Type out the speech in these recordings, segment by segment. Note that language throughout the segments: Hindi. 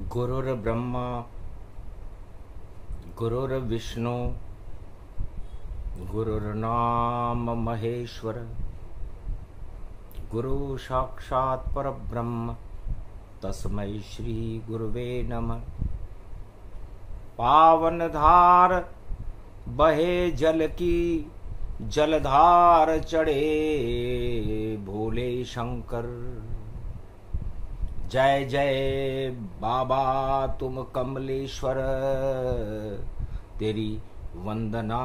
गुरुर्ब्रह्मा गुरुर्विष्णु गुरुर्नाम महेश्वर गुरु साक्षात् परब्रह्म तस्मै श्री गुरुवे नमः। पावन धार बहे जल की जलधार चढ़े भोले शंकर। जय जय बाबा तुम कमलेश्वर, तेरी वंदना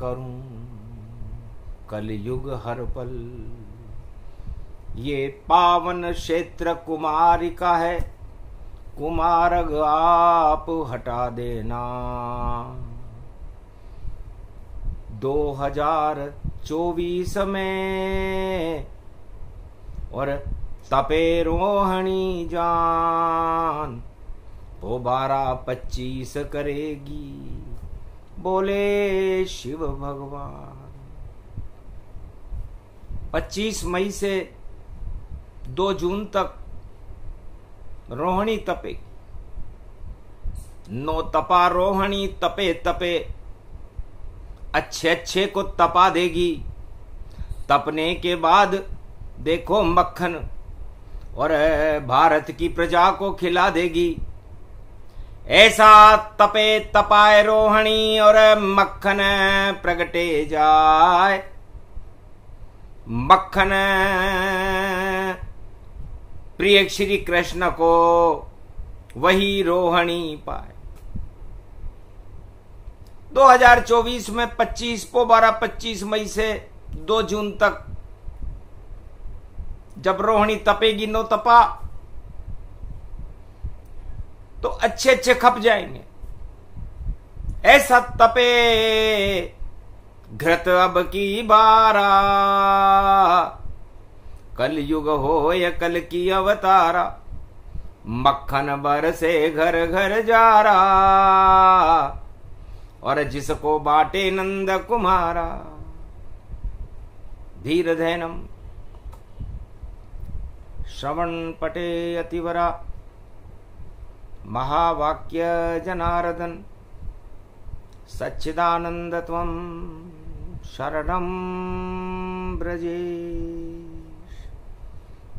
करूं कलयुग हर पल। ये पावन क्षेत्र कुमारी का है, कुमारग आप हटा देना। 2024 में और तपे रोहणी जान वो 12-25 करेगी बोले शिव भगवान। 25 मई से 2 जून तक रोहिणी तपे। 9 तपा रोहिणी तपे तपे अच्छे को तपा देगी। तपने के बाद देखो मक्खन और भारत की प्रजा को खिला देगी। ऐसा तपे तपाए रोहिणी और मक्खन प्रगटे जाए। मक्खन प्रिय श्री कृष्ण को वही रोहिणी पाए। 2024 में 25 मई से 2 जून तक जब रोहिणी तपेगी, 9 तपा, तो अच्छे खप जाएंगे। ऐसा तपे घृत अब की बारा, कल युग हो या कल की अवतारा। मक्खन बरसे घर घर जा रहा और जिसको बाटे नंद कुमारा। धीर धैनम श्रवण पटे अतिवरा, महावाक्य जनार्दन सच्चिदानंद त्वं शरणं ब्रजेश।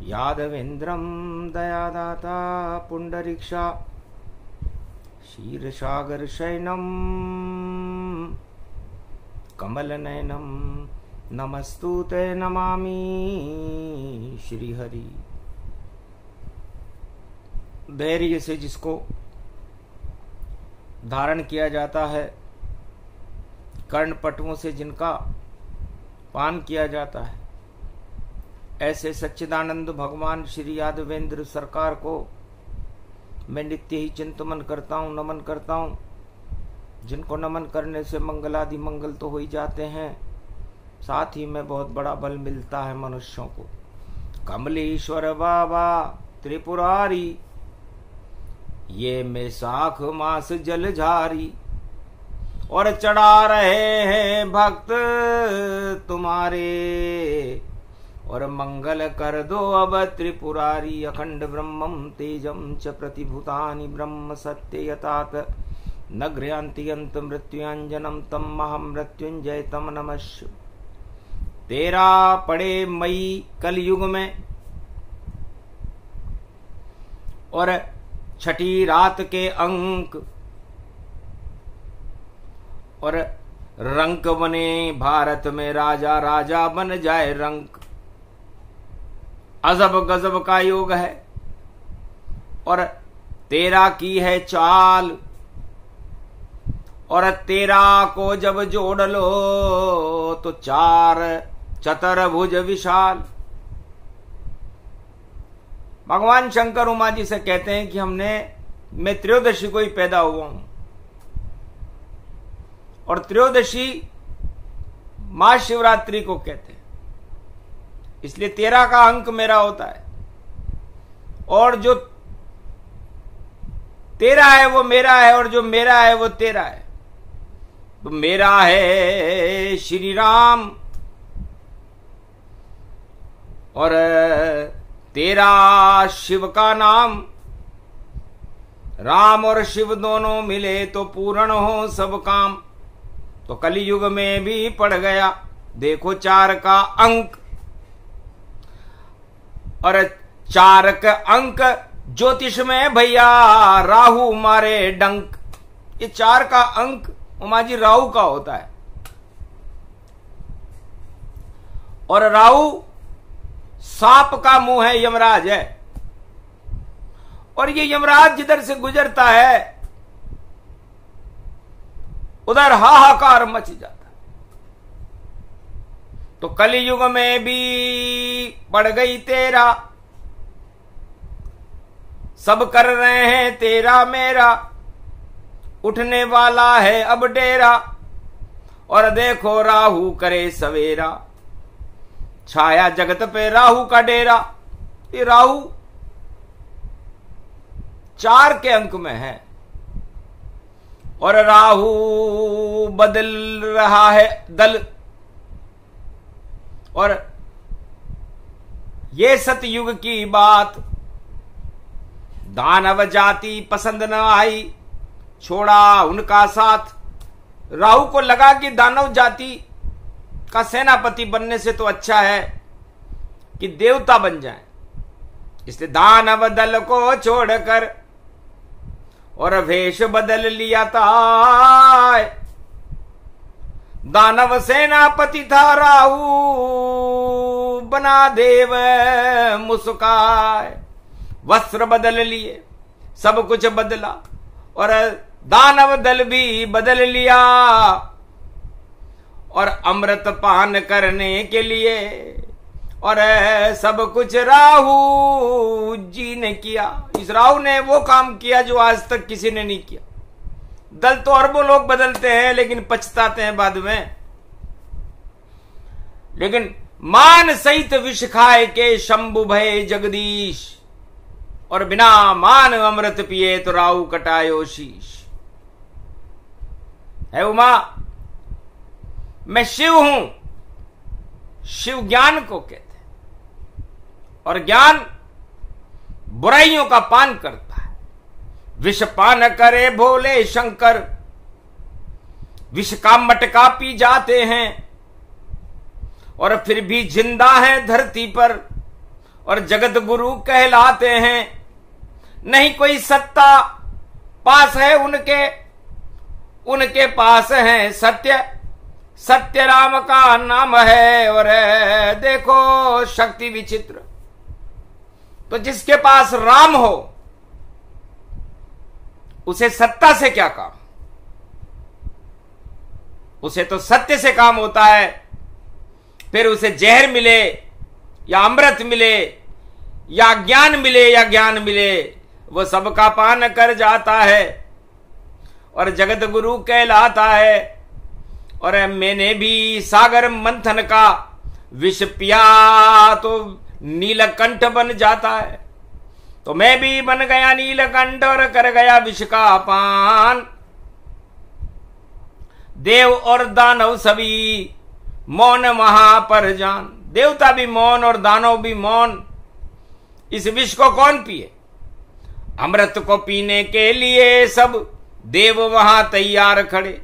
यादवेन्द्रं दयादाता पुंडरीक्षा, क्षीरसागर शयनं कमलनयनं नमस्तुते नमामि श्रीहरि। धैर्य से जिसको धारण किया जाता है, कर्णपटुओं से जिनका पान किया जाता है, ऐसे सच्चिदानंद भगवान श्री यादवेंद्र सरकार को मैं नित्य ही चिंतन करता हूँ, नमन करता हूँ। जिनको नमन करने से मंगलादि मंगल तो हो ही जाते हैं, साथ ही में बहुत बड़ा बल मिलता है मनुष्यों को। कमलेश्वर बाबा त्रिपुरारी, ये में साख मास जलझारी। और चढ़ा रहे हैं भक्त तुम्हारे, और मंगल कर दो अब त्रिपुरारी। अखंड ब्रह्मम तेजम च प्रतिभूतानि ब्रह्म सत्य यतात न गृह्णाति अंत मृत्युंजनम तम महम मृत्युंजय तम नमः। 13 पड़े मई कलयुग में और 6ठी रात के अंक, और रंक बने भारत में राजा, राजा बन जाए रंक। अजब गजब का योग है और 13 की है चाल, और 13 को जब जोड़ लो तो 4 चतुर्भुज विशाल। भगवान शंकर उमा जी से कहते हैं कि मैं त्रयोदशी को ही पैदा हुआ हूं, और त्रयोदशी महाशिवरात्रि को कहते हैं, इसलिए 13 का अंक मेरा होता है। और जो 13 है वो मेरा है, और जो मेरा है वो 13 है। तो मेरा है श्री राम, और तेरा शिव का नाम, राम और शिव दोनों मिले तो पूर्ण हो सब काम। तो कलयुग में भी पड़ गया देखो 4 का अंक, और 4 का अंक ज्योतिष में भैया राहु मारे डंक। ये 4 का अंक उमा जी राहु का होता है, और राहु सांप का मुंह है, यमराज है, और ये यमराज जिधर से गुजरता है उधर हाहाकार मच जाता। तो कलयुग में भी पड़ गई तेरा, सब कर रहे हैं तेरा मेरा, उठने वाला है अब डेरा, और देखो राहु करे सवेरा, छाया जगत पे राहु का डेरा। ये राहु 4 के अंक में है, और राहु बदल रहा है दल, और ये सतयुग की बात दानव जाति पसंद न आई, छोड़ा उनका साथ। राहु को लगा कि दानव जाति का सेनापति बनने से तो अच्छा है कि देवता बन जाए, इसलिए दानव दल को छोड़कर और वेश बदल लिया था। दानव सेनापति था राहु, बना देव मुस्काए। वस्त्र बदल लिए, सब कुछ बदला, और दानव दल भी बदल लिया, और अमृत पान करने के लिए, और सब कुछ राहु जी ने किया। इस राहु ने वो काम किया जो आज तक किसी ने नहीं किया। दल तो अरबों लोग बदलते हैं लेकिन पछताते हैं बाद में। लेकिन मान सहित विष खाए के शंभु भय जगदीश, और बिना मान अमृत पिए तो राहु कटायो शीश। है उमा, मैं शिव हूं, शिव ज्ञान को कहते हैं, और ज्ञान बुराइयों का पान करता है। विष पान करे भोले शंकर, विष का मटका पी जाते हैं, और फिर भी जिंदा है धरती पर, और जगत गुरु कहलाते हैं। नहीं कोई सत्ता पास है उनके, उनके पास है सत्य, सत्य राम का नाम है। और देखो शक्ति विचित्र, तो जिसके पास राम हो उसे सत्ता से क्या काम, उसे तो सत्य से काम होता है। फिर उसे जहर मिले या अमृत मिले या ज्ञान मिले या ज्ञान मिले, वो सबका पान कर जाता है और जगत गुरु कहलाता है। और मैंने भी सागर मंथन का विष पिया तो नीलकंठ बन जाता है, तो मैं भी बन गया नीलकंठ और कर गया विष का पान। देव और दानव सभी मौन वहां पर जान, देवता भी मौन और दानव भी मौन। इस विष को कौन पिए? अमृत को पीने के लिए सब देव वहां तैयार खड़े,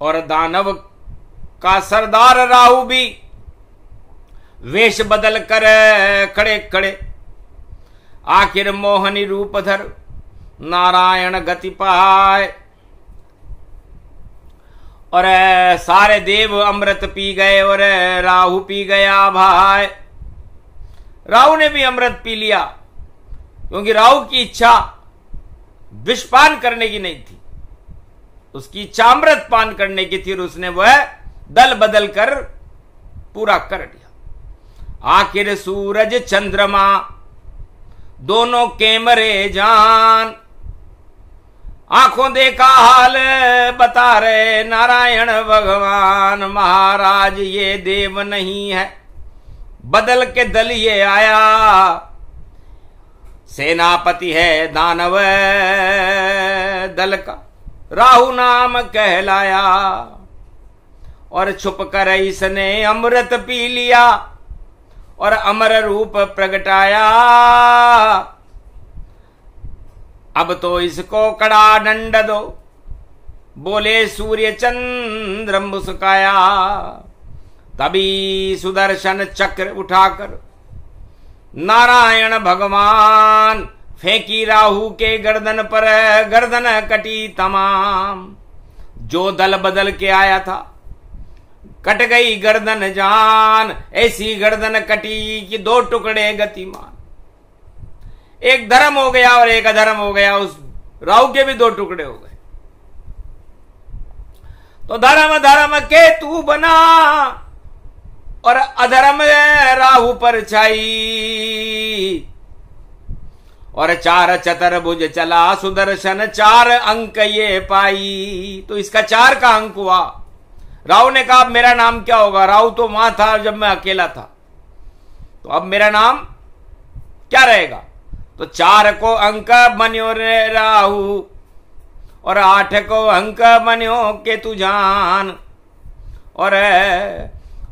और दानव का सरदार राहु भी वेश बदल कर खड़े खड़े। आखिर मोहनी रूप धर नारायण गति पाए, और सारे देव अमृत पी गए और राहु पी गया भाई। राहु ने भी अमृत पी लिया, क्योंकि राहु की इच्छा विषपान करने की नहीं थी, उसकी इच्छा अमृत पान करने की थी, और उसने वह दल बदल कर पूरा कर दिया। आखिर सूरज चंद्रमा दोनों के मरे जान, आंखों देखा हाल बता रहे नारायण भगवान। महाराज ये देव नहीं है, बदल के दल ये आया, सेनापति है दानव दल का, राहु नाम कहलाया। और छुप कर इसने अमृत पी लिया और अमर रूप प्रगटाया। अब तो इसको कड़ा दंड दो। बोले सूर्य चंद्र मुस्काया, तभी सुदर्शन चक्र उठाकर नारायण भगवान फेंकी राहु के गर्दन पर, गर्दन कटी तमाम। जो दल बदल के आया था कट गई गर्दन जान, ऐसी गर्दन कटी कि दो टुकड़े गतिमान। एक धर्म हो गया और एक अधर्म हो गया, उस राहु के भी दो टुकड़े हो गए। तो धर्म धर्म के तू बना और अधर्म राहु पर छाई, और चार चतुर्भुज चला सुदर्शन, चार अंक ये पाई। तो इसका 4 का अंक हुआ। राहु ने कहा मेरा नाम क्या होगा? राहु तो वहां था जब मैं अकेला था, तो अब मेरा नाम क्या रहेगा? तो 4 को अंक बन्यो रे राहु, और 8 को अंक बन्यो केतु जान, और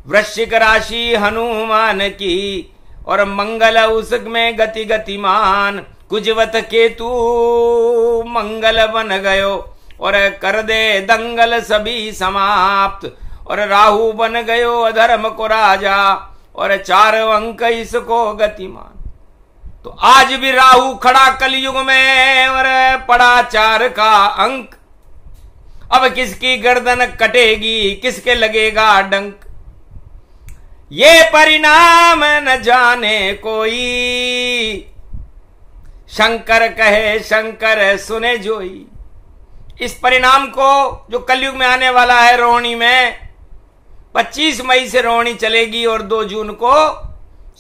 वृश्चिक राशि हनुमान की, और मंगल उसमें गति गतिमान। कुजवत केतु मंगल बन गयो, और कर दे दंगल सभी समाप्त। और राहु बन गयो अधर्म को राजा, और 4 अंक इसको गतिमान। तो आज भी राहु खड़ा कलयुग में, और पड़ा 4 का अंक। अब किसकी गर्दन कटेगी, किसके लगेगा डंक? ये परिणाम न जाने कोई, शंकर कहे शंकर सुने जोई। इस परिणाम को जो कलयुग में आने वाला है रोहिणी में, 25 मई से रोहिणी चलेगी और 2 जून को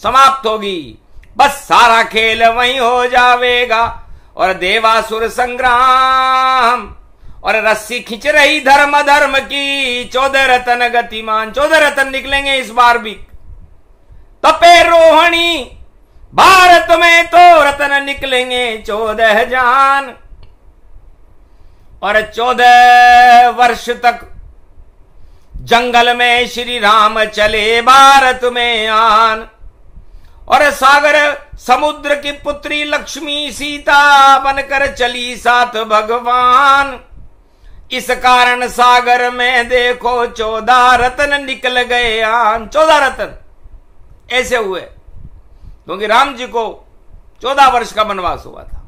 समाप्त होगी। बस सारा खेल वहीं हो जावेगा, और देवासुर संग्राम, और रस्सी खींच रही धर्म धर्म की, 14 रतन गतिमान। 14 रतन निकलेंगे इस बार भी। तपे रोहिणी भारत में तो रतन निकलेंगे 14 जान, और 14 वर्ष तक जंगल में श्री राम चले भारत में आन। और सागर समुद्र की पुत्री लक्ष्मी सीता बनकर चली साथ भगवान। इस कारण सागर में देखो 14 रत्न निकल गए आन। 14 रत्न ऐसे हुए क्योंकि राम जी को 14 वर्ष का वनवास हुआ था।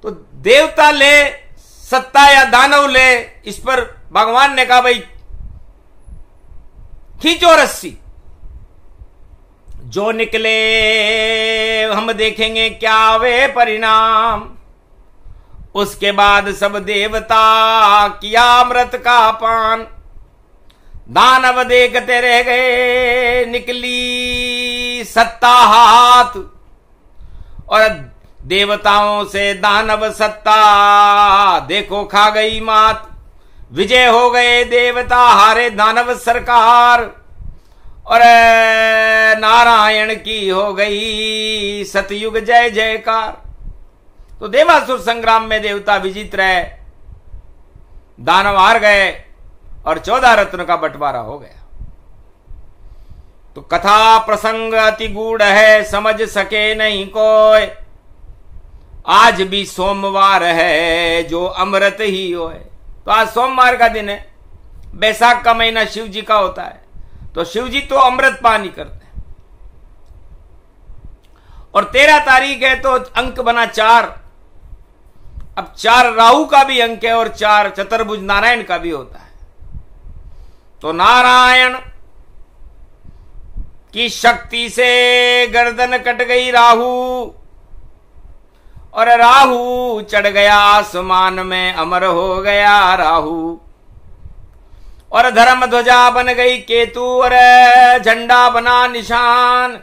तो देवता ले सत्ता या दानव ले, इस पर भगवान ने कहा भाई खींचो रस्सी, जो निकले हम देखेंगे क्या वे परिणाम। उसके बाद सब देवता किया अमृत का पान। दानव देखते रह गए, निकली सत्ता हाथ, और देवताओं से दानव सत्ता देखो खा गई मात। विजय हो गए देवता, हारे दानव सरकार, और नारायण की हो गई सतयुग जय जयकार। तो देवासुर संग्राम में देवता विजित रहे, दानव हार गए और 14 रत्न का बंटवारा हो गया। तो कथा प्रसंग अति गूढ़ है, समझ सके नहीं कोई। आज भी सोमवार है जो अमृत ही होए। तो आज सोमवार का दिन है, बैसाख का महीना शिव जी का होता है, तो शिव जी तो अमृत पानी करते हैं। और 13 तारीख है तो अंक बना 4। अब 4 राहु का भी अंक है और 4 चतुर्भुज नारायण का भी होता है। तो नारायण की शक्ति से गर्दन कट गई राहु, और राहु चढ़ गया आसमान में, अमर हो गया राहु। और धर्म ध्वजा बन गई केतु, और झंडा बना निशान।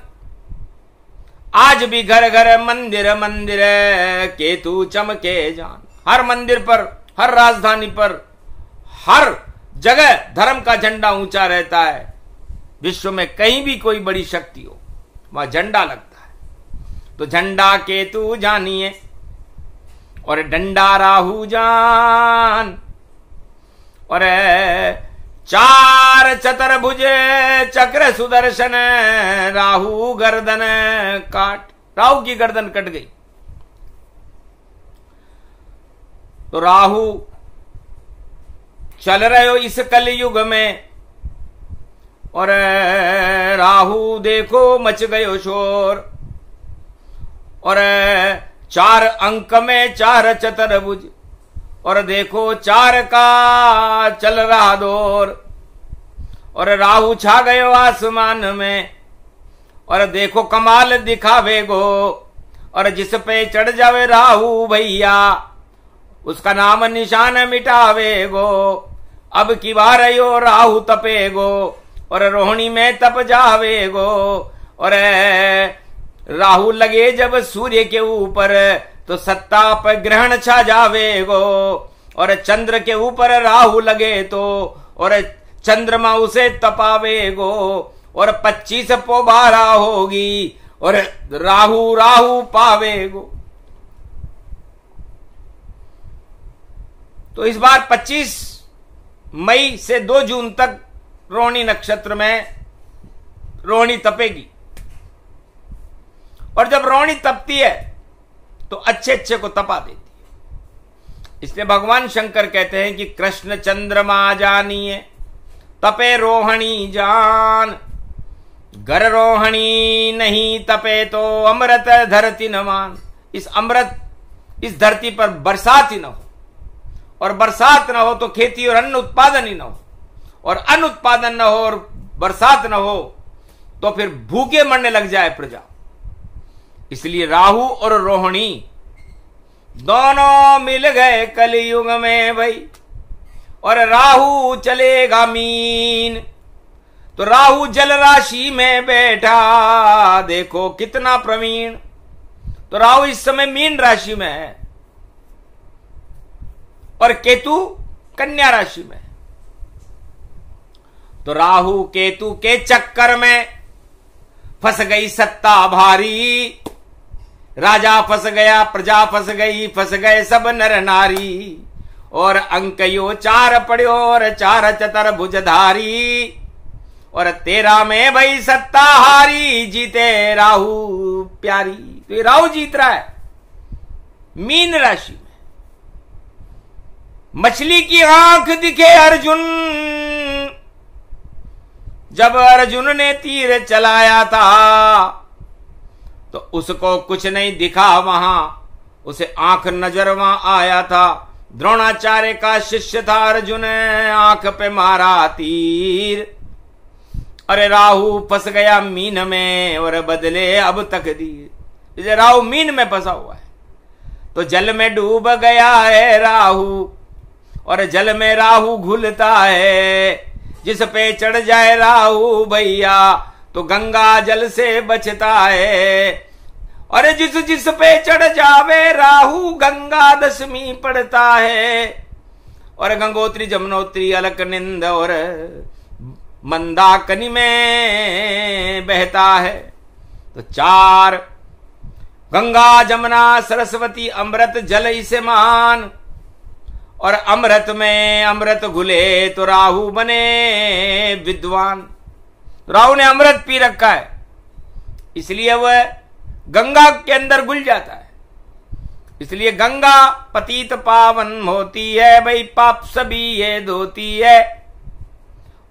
आज भी घर घर मंदिर मंदिर केतु चमके जान। हर मंदिर पर, हर राजधानी पर, हर जगह धर्म का झंडा ऊंचा रहता है। विश्व में कहीं भी कोई बड़ी शक्ति हो, वहां झंडा लगता है। तो झंडा केतु जानिए, और डंडा राहु जान, और 4 चतुर्भुज चक्र सुदर्शन, राहु गर्दन काट। राहु की गर्दन कट गई। तो राहु चल रहे हो इस कलयुग में, और राहु देखो मच गयो शोर, और 4 अंक में 4 चतुर्भुज, और देखो 4 का चल रहा दौर, और राहु छा गयो आसमान में, और देखो कमाल दिखावे गो, और जिस पे चढ़ जावे राहु भैया उसका नाम निशान मिटावे गो। अब की बार यो राहु तपे गो, और रोहिणी में तप जावे गो, और राहु लगे जब सूर्य के ऊपर तो सत्ता पर ग्रहण छा जावे गो, और चंद्र के ऊपर राहु लगे तो और चंद्रमा उसे तपावे गो, और 25 पोबारा होगी और राहु राहु पावे गो। तो इस बार 25 मई से 2 जून तक रोहिणी नक्षत्र में रोहिणी तपेगी, और जब रोहिणी तपती है तो अच्छे अच्छे को तपा देती है। इसलिए भगवान शंकर कहते हैं कि कृष्ण चंद्रमा जानिए तपे रोहिणी जान, गर रोहिणी नहीं तपे तो अमृत धरती न मान। इस अमृत इस धरती पर बरसात ही न हो, और बरसात न हो तो खेती और अन्न उत्पादन ही न हो, और अन्न उत्पादन न हो और बरसात न हो तो फिर भूखे मरने लग जाए प्रजा। इसलिए राहु और रोहिणी दोनों मिल गए कलयुग में भाई, और राहु चलेगा मीन। तो राहु जल राशि में बैठा, देखो कितना प्रवीण। तो राहु इस समय मीन राशि में है, और केतु कन्या राशि में। तो राहु केतु के चक्कर में फंस गई सत्ता भारी, राजा फंस गया, प्रजा फंस गई, फंस गए सब नर नारी, और अंक यो 4 पड़ो और 4 चतुर्भुजधारी, और 13 में भाई सत्ता हारी, जीते राहु प्यारी। तो ये राहु जीत रहा है मीन राशि में। मछली की आंख दिखे अर्जुन, जब अर्जुन ने तीर चलाया था तो उसको कुछ नहीं दिखा, वहां उसे आंख नजर वहां आया था। द्रोणाचार्य का शिष्य था अर्जुन, आंख पे मारा तीर, अरे राहु फंस गया मीन में और बदले अब तकदीर। इसे राहु मीन में फंसा हुआ है, तो जल में डूब गया है राहु, और जल में राहु घुलता है। जिस पे चढ़ जाए राहु भैया तो गंगा जल से बचता है, और जिस जिस पे चढ़ जावे राहु गंगा दशमी पड़ता है, और गंगोत्री जमुनोत्री अलकनिंद और मंदाकिनी में बहता है। तो 4 गंगा जमुना सरस्वती अमृत जल इसे मान, और अमृत में अमृत घुले तो राहु बने विद्वान। तो राहु ने अमृत पी रखा है, इसलिए वह गंगा के अंदर घुल जाता है। इसलिए गंगा पतित पावन होती है भाई, पाप सभी ये धोती है।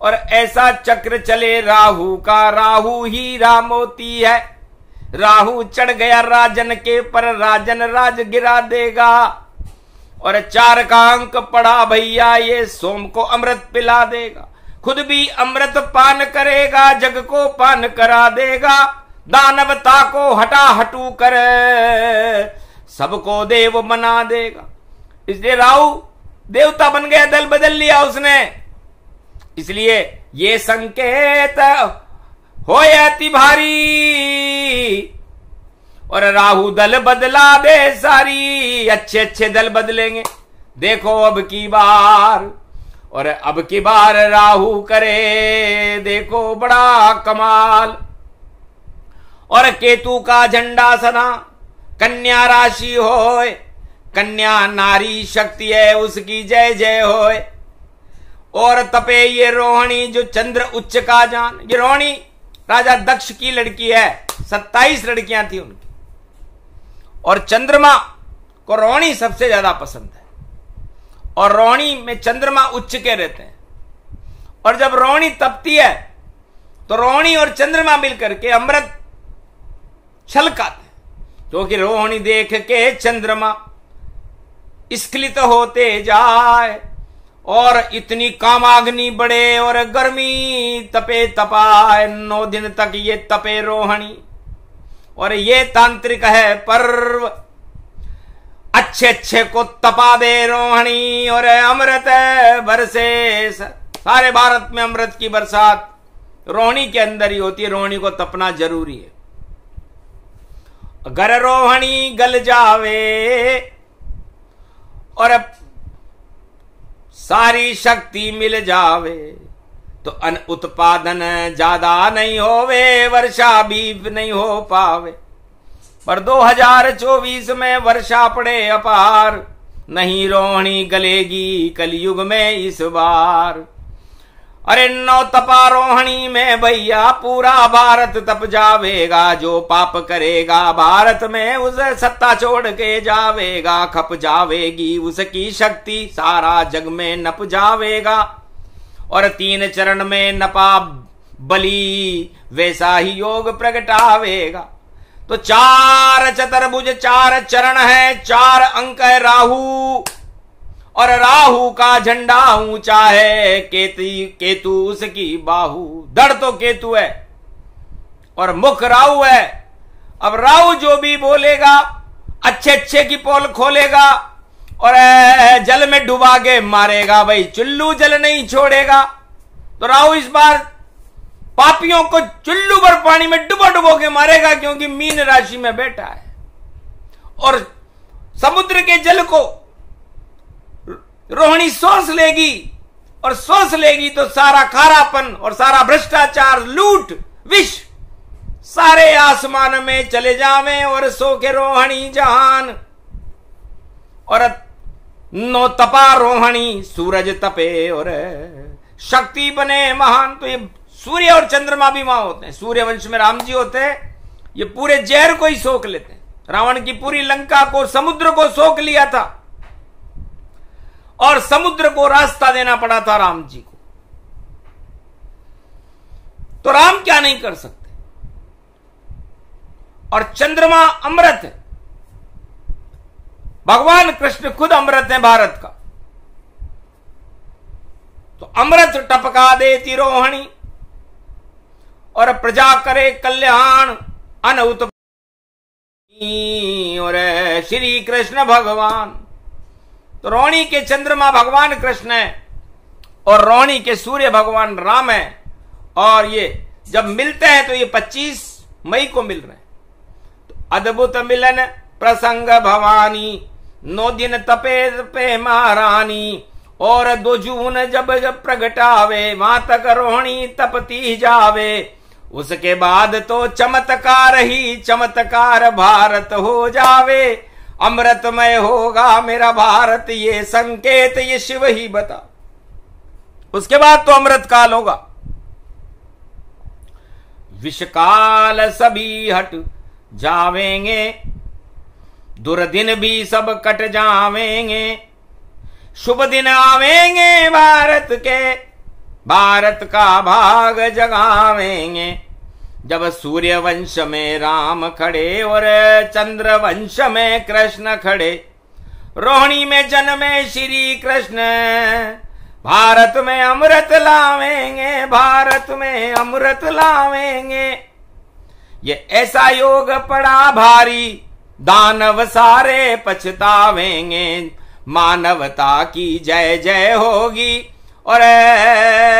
और ऐसा चक्र चले राहु का, राहु ही राम होती है। राहु चढ़ गया राजन के पर, राजन राज गिरा देगा। और 4 का अंक पड़ा भैया, ये सोम को अमृत पिला देगा, खुद भी अमृत पान करेगा, जग को पान करा देगा। दानवता को हटा हटू कर सबको देव बना देगा। इसलिए राहु देवता बन गया, दल बदल लिया उसने। इसलिए ये संकेत होए अति भारी, और राहु दल बदला दे सारी। अच्छे अच्छे दल बदलेंगे, देखो अब की बार। और अब की बार राहु करे देखो बड़ा कमाल। और केतु का झंडा सना कन्या राशि होए, कन्या नारी शक्ति है उसकी जय जय होए। और तपे ये रोहिणी जो चंद्र उच्च का जान। ये रोहिणी राजा दक्ष की लड़की है, 27 लड़कियां थी उनकी, और चंद्रमा को रोहिणी सबसे ज्यादा पसंद है। और रोहिणी में चंद्रमा उच्च के रहते हैं। और जब रोहिणी तपती है तो रोहिणी और चंद्रमा मिलकर के अमृत छलकाते हैं, क्योंकि रोहिणी देख के चंद्रमा स्खलित होते जाए और इतनी कामाग्नि बढ़े और गर्मी तपे तपाए। 9 दिन तक ये तपे रोहिणी, और ये तांत्रिक है पर्व। अच्छे अच्छे को तपा दे रोहिणी और अमृत बरसे। सारे भारत में अमृत की बरसात रोहिणी के अंदर ही होती है। रोहिणी को तपना जरूरी है। अगर रोहिणी गल जावे और सारी शक्ति मिल जावे तो अन्न उत्पादन ज्यादा नहीं होवे, वर्षा भी नहीं हो पावे। पर 2024 में वर्षा पड़े अपार, नहीं रोहिणी गलेगी कलयुग में इस बार। अरे 9 तपा रोहिणी में भैया पूरा भारत तप जावेगा। जो पाप करेगा भारत में उसे सत्ता छोड़ के जावेगा। खप जावेगी उसकी शक्ति, सारा जग में नप जावेगा। और 3 चरण में नपा बलि, वैसा ही योग प्रगटावेगा। तो 4 चतुर्भुज 4 चरण है, 4 अंक है राहु, और राहु का झंडा ऊंचा है। केतु उसकी बाहु, धड़ तो केतु है और मुख राहु है। अब राहु जो भी बोलेगा अच्छे अच्छे की पोल खोलेगा और जल में डुबा के मारेगा। भाई चुल्लू जल नहीं छोड़ेगा। तो राहु इस बार पापियों को चुल्लू भर पानी में डुबो डुबो के मारेगा, क्योंकि मीन राशि में बैठा है। और समुद्र के जल को रोहिणी सोच लेगी, और सोच लेगी तो सारा खारापन और सारा भ्रष्टाचार, लूट, विष सारे आसमान में चले जावे और सो के रोहिणी जहान। और 9 तपा रोहिणी, सूरज तपे और शक्ति बने महान। तो ये सूर्य और चंद्रमा भी वहां होते हैं। सूर्य वंश में राम जी होते हैं, ये पूरे जहर को ही सोख लेते हैं। रावण की पूरी लंका को, समुद्र को सोख लिया था, और समुद्र को रास्ता देना पड़ा था राम जी को। तो राम क्या नहीं कर सकते। और चंद्रमा अमृत है, भगवान कृष्ण खुद अमृत है भारत का। तो अमृत टपका देती रोहिणी और प्रजा करे कल्याण। अनउत और श्री कृष्ण भगवान। तो रोहिणी के चंद्रमा भगवान कृष्ण है और रोहिणी के सूर्य भगवान राम है। और ये जब मिलते हैं तो ये 25 मई को मिल रहे हैं। तो अद्भुत मिलन प्रसंग भवानी, 9 दिन तपे तपे महारानी। और 2 जून जब जब प्रगटावे, वहां तक रोहिणी तपती जावे। उसके बाद तो चमत्कार ही चमत्कार भारत हो जावे। अमृतमय होगा मेरा भारत, ये संकेत ये शिव ही बता। उसके बाद तो अमृत काल होगा। विषकाल सभी हट जावेंगे, दुर्दिन भी सब कट जावेंगे। शुभ दिन आवेंगे भारत के, भारत का भाग जगावेंगे। जब सूर्य वंश में राम खड़े और चंद्र वंश में कृष्ण खड़े। रोहिणी में जन्मे श्री कृष्ण, भारत में अमृत लावेंगे, भारत में अमृत लावेंगे। ये ऐसा योग पड़ा भारी, दानव सारे पछतावेंगे। मानवता की जय जय होगी और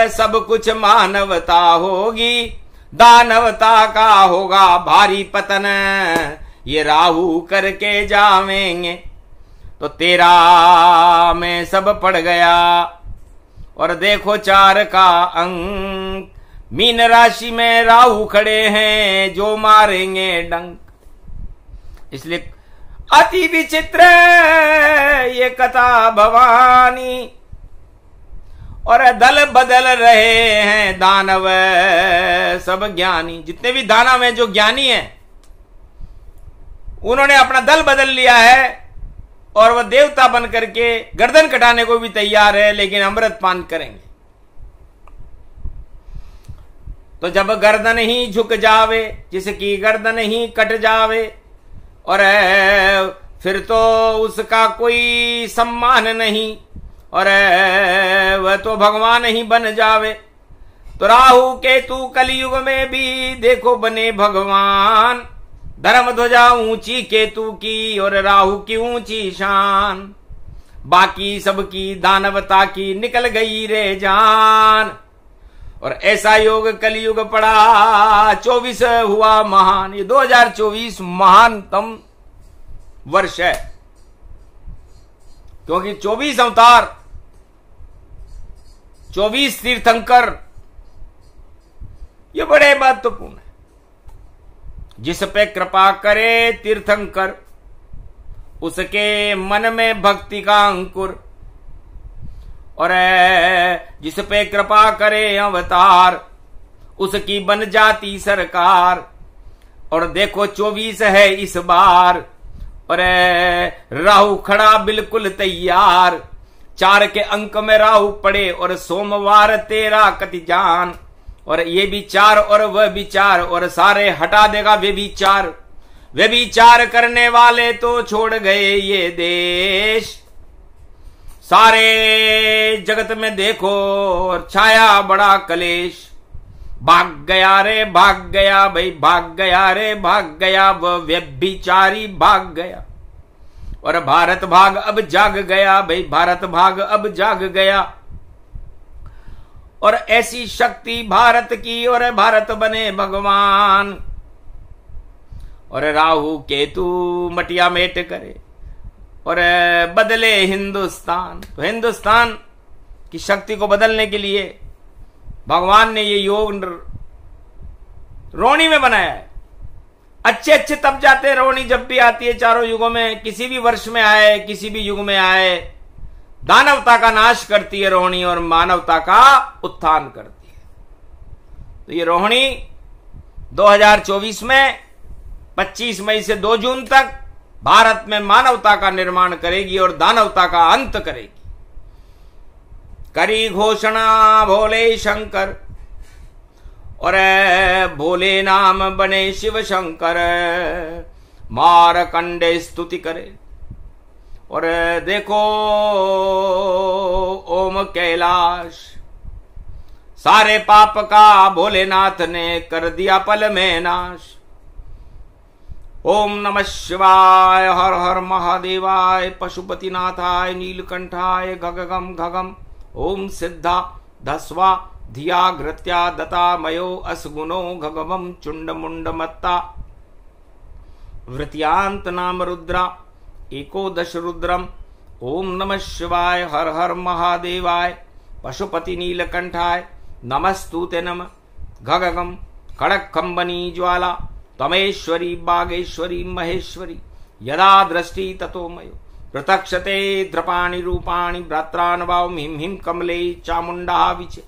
सब कुछ मानवता होगी। दानवता का होगा भारी पतन, ये राहु करके जावेंगे। तो 13 में सब पड़ गया और देखो 4 का अंक। मीन राशि में राहु खड़े हैं जो मारेंगे डंक। इसलिए अति विचित्र ये कथा भवानी। और दल बदल रहे हैं दानव सब ज्ञानी। जितने भी दानव हैं जो ज्ञानी हैं, उन्होंने अपना दल बदल लिया है और वह देवता बन करके गर्दन कटाने को भी तैयार है, लेकिन अमृत पान करेंगे। तो जब गर्दन ही झुक जावे, जिसकी गर्दन ही कट जावे, और फिर तो उसका कोई सम्मान नहीं, और वह तो भगवान ही बन जावे। तो राहु केतु कलयुग में भी देखो बने भगवान, धर्म ध्वजा ऊंची केतु की और राहु की ऊंची शान, बाकी सबकी दानवता की निकल गई रे जान। और ऐसा योग कलयुग पड़ा 24 हुआ महान। ये 2024 महानतम वर्ष है, क्योंकि 24 अवतार, 24 तीर्थंकर, ये बड़े महत्वपूर्ण है। जिस पे कृपा करे तीर्थंकर, उसके मन में भक्ति का अंकुर, और जिस पे कृपा करे अवतार, उसकी बन जाती सरकार। और देखो 24 है इस बार, और राहु खड़ा बिल्कुल तैयार। 4 के अंक में राहु पड़े, और सोमवार तेरा कति जान। और ये भी 4 और वह भी 4, और सारे हटा देगा वे भी 4। वे भी 4 करने वाले तो छोड़ गए ये देश। सारे जगत में देखो और छाया बड़ा कलेश। भाग गया रे भाग गया भाई, भाग गया रे भाग गया, वह व्यभिचारी भाग गया। और भारत भाग अब जाग गया भाई, भारत भाग अब जाग गया। और ऐसी शक्ति भारत की, और भारत बने भगवान। और राहु केतु मटिया मेट करे, और बदले हिंदुस्तान। तो हिंदुस्तान की शक्ति को बदलने के लिए भगवान ने ये योग रोहिणी में बनाया है। अच्छे अच्छे तब जाते हैं रोहिणी जब भी आती है, चारों युगों में, किसी भी वर्ष में आए, किसी भी युग में आए। दानवता का नाश करती है रोहिणी, और मानवता का उत्थान करती है। तो ये रोहिणी 2024 में 25 मई से 2 जून तक भारत में मानवता का निर्माण करेगी और दानवता का अंत करेगी। करी घोषणा भोले शंकर, और भोले नाम बने शिव शंकर। मारकंडे स्तुति करे, और देखो ओम कैलाश। सारे पाप का भोलेनाथ ने कर दिया पल में नाश। ओम नमः शिवाय, हर हर महादेवाय, पशुपतिनाथाय, नीलकंठाय, गगगम घगम। ओम सिद्धा धस्वा धिया घृत्या दता मयो असगुणो घगवम चुंड मुंड मत्ता। वृत्यांत नाम रुद्रा एकोदश रुद्रम। ओम नमः शिवाय, हर हर महादेवाय, पशुपति नीलकंठाय, नमस्तुते नमः। घगगम खड़क खंबनी ज्वाला, तमेश्वरी बागेश्वरी महेश्वरी। यदा दृष्टि ततो मयो प्रतक्षते द्रपाणि रूपाणि। भ्रात्रान्वाम हिम हिम कमले चामुंडा विचे।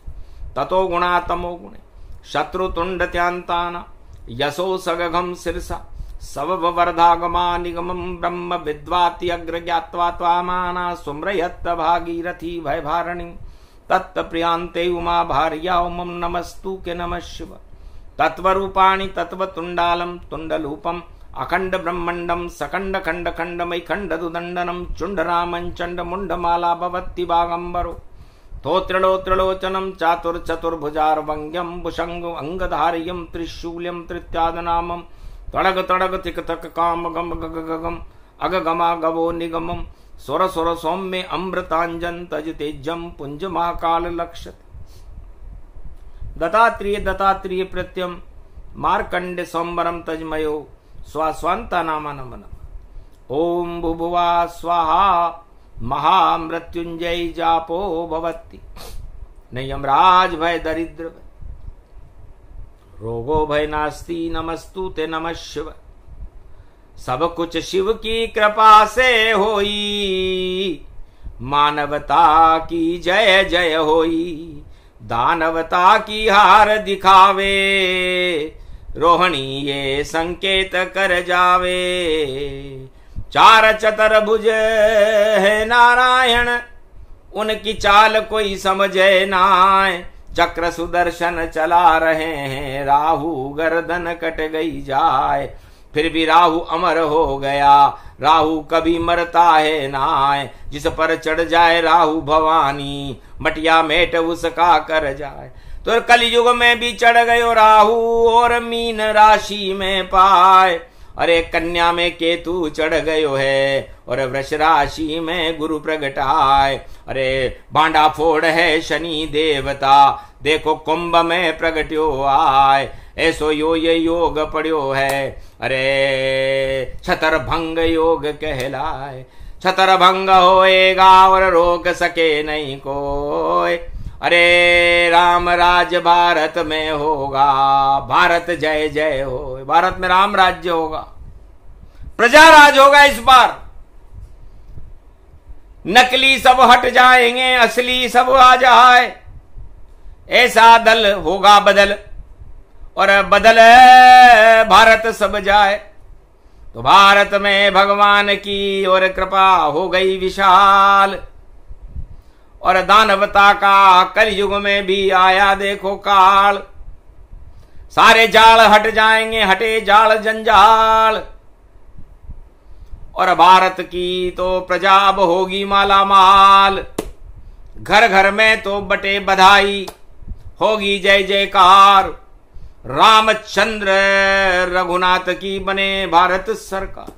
ततो गुणा तमो गुणे शत्रुतुंडत्यांताना। यशो सगघम शिरसा सववर्धागमा निगमं ब्रह्म विद्वाति अग्र ज्ञात्वा त्वामाना सुम्रयत्त भागीरथी भयभारिणी। तत्प्रियांते उमा भार्या ओम नमस्तु के नमः शिव। तत्वरूपाणि तत्वतुंडालम तुंडलूपम अखंड ब्रह्मंडम सकंड खंड खंडमय खंडदुदंडनम चुंडरामं चंड मुंडमाला भवत्ति बागंबरो। तोत्रिलोत्रिलोचनम चातुर्चतुर्भुजार्वंग्यम भुषंग अंगधार्यम त्रिशूल्यम त्रित्यादनामम। तड़ग तड़ग तिक तक काम गम गग गगम अगगमा गवो निगमम। सुर सुर सौम्य अमृतांजन तज तेजम पुंज महाकाल लक्षत। दत्तात्रेय दत्तात्रेय प्रत्यम मार्कंडे सोमवरम तजमयो स्वास्वंता नामा नमः। ओम भुभुवा स्वाहा महामृत्युंजय जापो भवति। न यमराज भय दरिद्र भय, रोगो भय नास्ति नमस्तु ते नमः शिव। सब कुछ शिव की कृपा से होई, मानवता की जय जय होई। दानवता की हार दिखावे, रोहिणी ये संकेत कर जावे। चार चतुर्भुज है नारायण, उनकी चाल कोई समझे नाय। चक्र सुदर्शन चला रहे हैं, राहु गर्दन कट गई जाए। फिर भी राहु अमर हो गया, राहु कभी मरता है नाय। जिस पर चढ़ जाए राहु भवानी, मटिया मेट उसका कर जाए। तो कलयुग में भी चढ़ गयो राहु, और मीन राशि में पाए। अरे कन्या में केतु चढ़ गयो है, और वृष राशि में गुरु प्रगटाए। अरे बांडा फोड़ है शनि देवता, देखो कुंभ में प्रगट्यो आए। ऐसो ये योग पड़ियो है, अरे छतर भंग योग कहलाए। छतर भंग होएगा और रोक सके नहीं कोई। अरे राम राज भारत में होगा, भारत जय जय हो। भारत में राम राज्य होगा, प्रजा राज होगा। इस बार नकली सब हट जाएंगे, असली सब आ जाए। ऐसा दल होगा बदल, और बदल भारत सब जाए। तो भारत में भगवान की और कृपा हो गई विशाल, और दानवता का कलयुग में भी आया देखो काल। सारे जाल हट जाएंगे, हटे जाल जंजाल, और भारत की तो प्रजा अब होगी माला माल। घर घर में तो बटे बधाई, होगी जय जयकार। रामचंद्र रघुनाथ की बने भारत सरकार।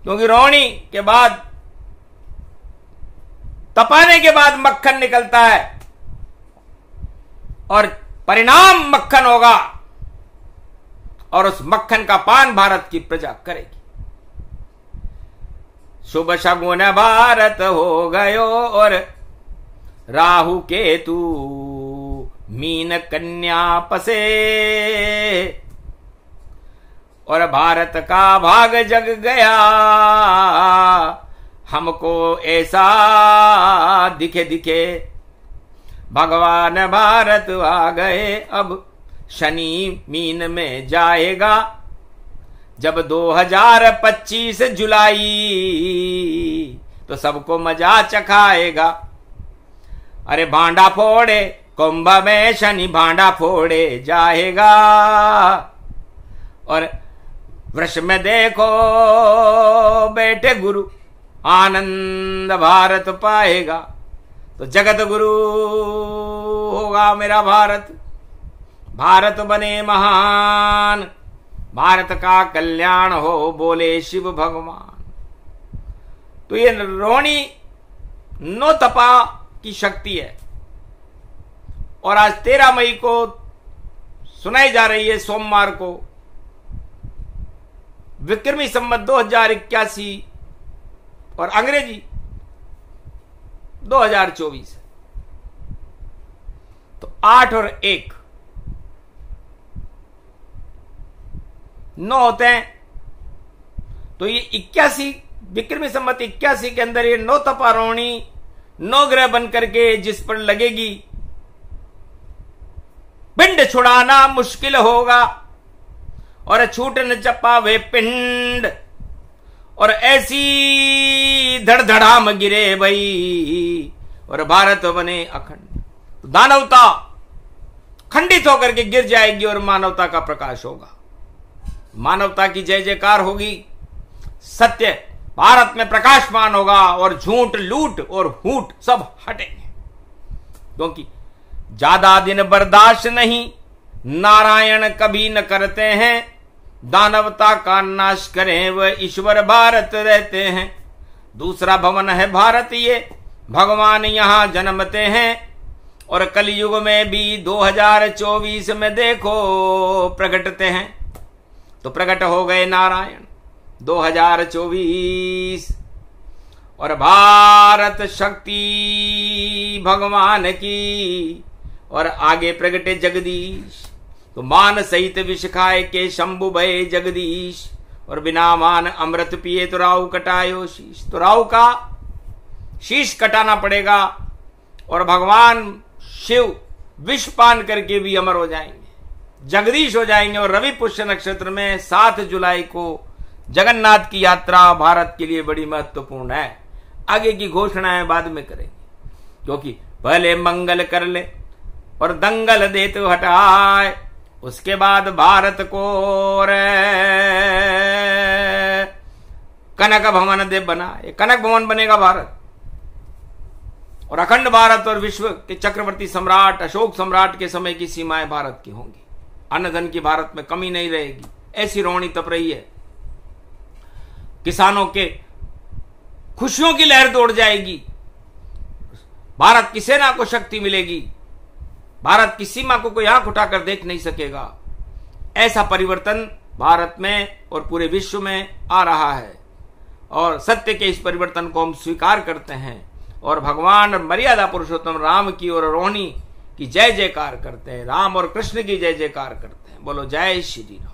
क्योंकि रोहिणी के बाद, तपाने के बाद मक्खन निकलता है, और परिणाम मक्खन होगा, और उस मक्खन का पान भारत की प्रजा करेगी। शुभ शगुन भारत हो गयो, और राहु केतु मीन कन्या पसे। और भारत का भाग जग गया, हमको ऐसा दिखे दिखे। भगवान भारत आ गए, अब शनि मीन में जाएगा। जब 2025 जुलाई, तो सबको मजा चखाएगा। अरे भांडा फोड़े कुंभ में शनि, भांडा फोड़े जाएगा। और वृष में देखो बेटे गुरु, आनंद भारत पाएगा। तो जगत गुरु होगा मेरा भारत, भारत बने महान। भारत का कल्याण हो, बोले शिव भगवान। तो ये रोहिणी नो तपा की शक्ति है, और आज 13 मई को सुनाई जा रही है, सोमवार को, विक्रमी संवत 2081 और अंग्रेजी 2024। तो 8 और 1 9 होते हैं। तो ये 81 विक्रमी संवत 81 के अंदर ये 9 तपा रोहिणी 9 ग्रह बन करके जिस पर लगेगी, पिंड छुड़ाना मुश्किल होगा, और छूट न चपावे पिंड। और ऐसी धड़धड़ाम गिरे भई, और भारत बने अखंड। दानवता खंडित होकर के गिर जाएगी, और मानवता का प्रकाश होगा। मानवता की जय जयकार होगी, सत्य भारत में प्रकाशमान होगा, और झूठ लूट और हूट सब हटेंगे। क्योंकि ज्यादा दिन बर्दाश्त नहीं, नारायण कभी न करते हैं। दानवता का नाश करें वह ईश्वर भारत रहते हैं। दूसरा भवन है भारत, ये भगवान यहां जन्मते हैं। और कलयुग में भी 2024 में देखो प्रकटते हैं। तो प्रकट हो गए नारायण 2024, और भारत शक्ति भगवान की, और आगे प्रगटे जगदीश। तो मान सहित विष खाए के शंभु भय जगदीश, और बिना मान अमृत पिए तो राहु कटायो शीश। तो राहु का शीश कटाना पड़ेगा, और भगवान शिव विष पान करके भी अमर हो जाएंगे, जगदीश हो जाएंगे। और रवि पुष्य नक्षत्र में 7 जुलाई को जगन्नाथ की यात्रा भारत के लिए बड़ी महत्वपूर्ण है। आगे की घोषणाएं बाद में करेंगे, क्योंकि पहले मंगल कर ले और दंगल दे तो हटाए, उसके बाद भारत को कनक भवन दे बनाए। कनक भवन बनेगा भारत, और अखंड भारत और विश्व के चक्रवर्ती सम्राट अशोक सम्राट के समय की सीमाएं भारत की होंगी। अन्न धन की भारत में कमी नहीं रहेगी। ऐसी रोहिणी तप रही है, किसानों के खुशियों की लहर दौड़ जाएगी। भारत की सेना को शक्ति मिलेगी, भारत की सीमा को कोई आंख उठाकर देख नहीं सकेगा। ऐसा परिवर्तन भारत में और पूरे विश्व में आ रहा है, और सत्य के इस परिवर्तन को हम स्वीकार करते हैं और भगवान मर्यादा पुरुषोत्तम राम की और रोहिणी की जय जयकार करते हैं। राम और कृष्ण की जय जयकार करते हैं। बोलो जय श्री राम।